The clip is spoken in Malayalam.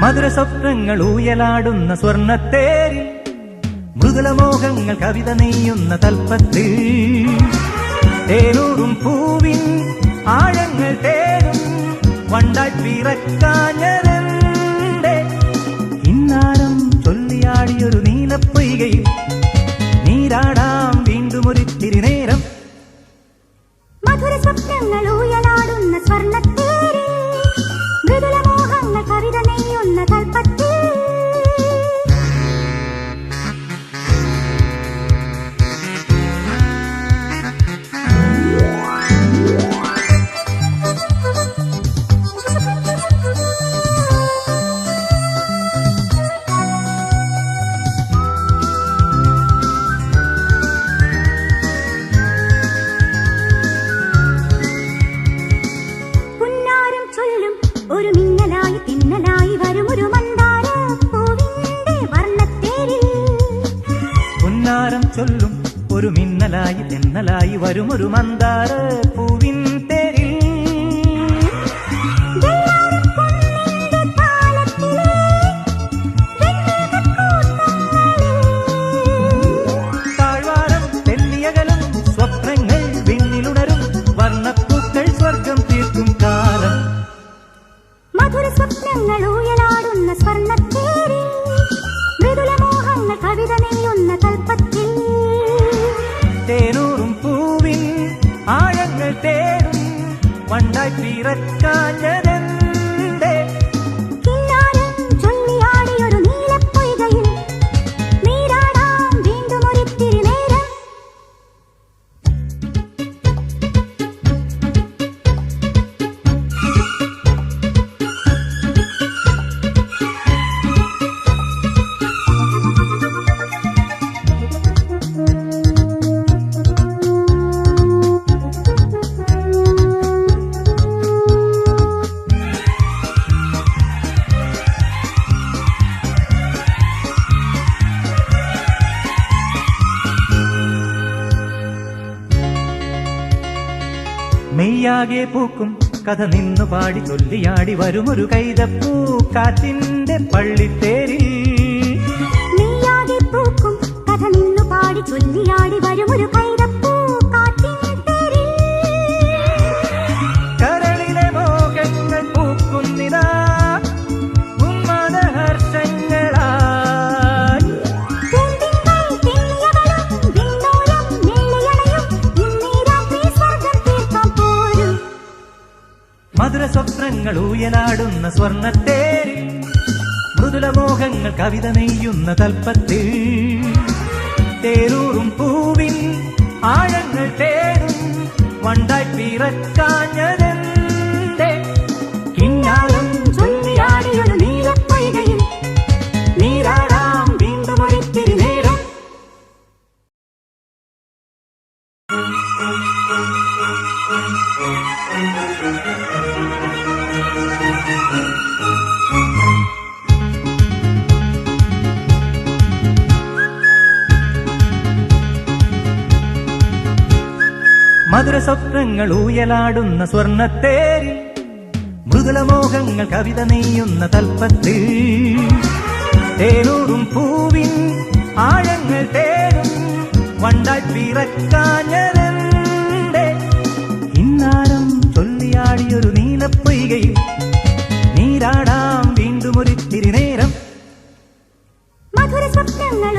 മധുര സ്വപ്നങ്ങൾ ഊയലാടുന്ന സ്വർണ്ണത്തേരിൽ മൃദുലമോഹങ്ങൾ കവിത നെയ്യുന്ന തൽപ്പത്തിൽ തേനൂറും പൂവിൻ ആഴങ്ങൾ തേടും വണ്ടായി പിറക്കാഞ്ഞതെന്റെ ഇന്നാരം ചൊല്ലിയാടിയൊരു നീലപ്പൊയ്കയിൽ നീരാടാം വീണ്ടും ഒരിത്തിരി നേരം. മധുര സ്വപ്നങ്ങൾ ഊയലാടുന്ന സ്വർണ്ണത്തേരിൽ മൃദുലമോഹങ്ങൾ കവിത നെയ്യുന്ന കൽപ്പത്തിൽ ഒരു മിന്നലായി തിന്നലായി വരുമൊരു മന്ദാര പൂവിന്റെ വർണ്ണത്തേരിൽ പുന്നാരം ചൊല്ലും ഒരു മിന്നലായി തെന്നലായി വരുമൊരു മന്ദാര പൂവിൻ തേരിൽ താഴ്വാരം തെന്നിയകലും സ്വപ്നങ്ങൾ വിണ്ണിലുണരും വർണ്ണപ്പൂക്കൾ സ്വർഗം തീർക്കും കാലം. മധുര സ്വപ്നങ്ങൾ ഊയലാടുന്ന സ്വർണ്ണത്തേരിൽ മൃദുലമോഹങ്ങൾ കവിത നെയ്യുന്ന കൽപ്പത്തിൽ തേനൂറും പൂവിൻ ആഴങ്ങൾ തേടും വണ്ടായി പിറക്കാഞ്ഞതെന്റെ കിന്നാരം ചൊല്ലിയാടിയൊരു നീലപ്പൊയ്കയിൽ നീരാടാം വീണ്ടും ഒരിത്തിരി നേരം. മെയ്യാകെ പൂക്കും കഥ നിന്നു പാടി ചൊല്ലിയാടി വരുമൊരു കൈതപ്പൂ കാറ്റിന്റെ പള്ളിത്തേരിൽ മെയ്യാകെ പൂക്കും കഥ നിന്നു പാടി ചൊല്ലിയാടി വരുമൊരു കൈതപ്പൂ കാറ്റിൻതേരിൽ കരളിലെ മോഹങ്ങൾ പൂക്കുന്നിതാ ഉന്മാദഹർഷങ്ങളായി പൂന്തിങ്കൾ തെന്നിയവളും വിണ്ണോരം മെല്ലിയണയും ഇന്നീ രാത്രി സ്വർഗം തീർക്കാൻ പോരും. മധുര സ്വപ്നങ്ങൾ ഊയലാടുന്ന സ്വർണ്ണത്തേരിൽ മൃദുലമോഹങ്ങൾ കവിത നെയ്യുന്ന തൽപ്പത്തിൽ തേരൂറും പൂവിൻ ആഴങ്ങൾ തേടും വണ്ടായി പിറക്കാഞ്ഞതെന്റെ കിന്നാരം ചൊല്ലിയാടിയൊരു നീലപ്പൊയ്കയിൽ നീരാടാം വീണ്ടും ഒരിത്തിരി നേരം. മധുര സ്വപ്നങ്ങൾ ഊയലാടുന്ന സ്വർണ്ണത്തേരിൽ മൃദുലമോഹങ്ങൾ കവിത നെയ്യുന്ന തൽപ്പത്തിൽ തേനൂറും പൂവിൻ ആഴങ്ങൾ തേടും വണ്ടായി പിറക്കാഞ്ഞതെന്റെ ഇന്നാരം ചൊല്ലിയാടിയൊരു നീലപ്പൊയ്കയിൽ നീരാടാം വീണ്ടും ഒരിത്തിരി നേരം. മധുര സ്വപ്നങ്ങൾ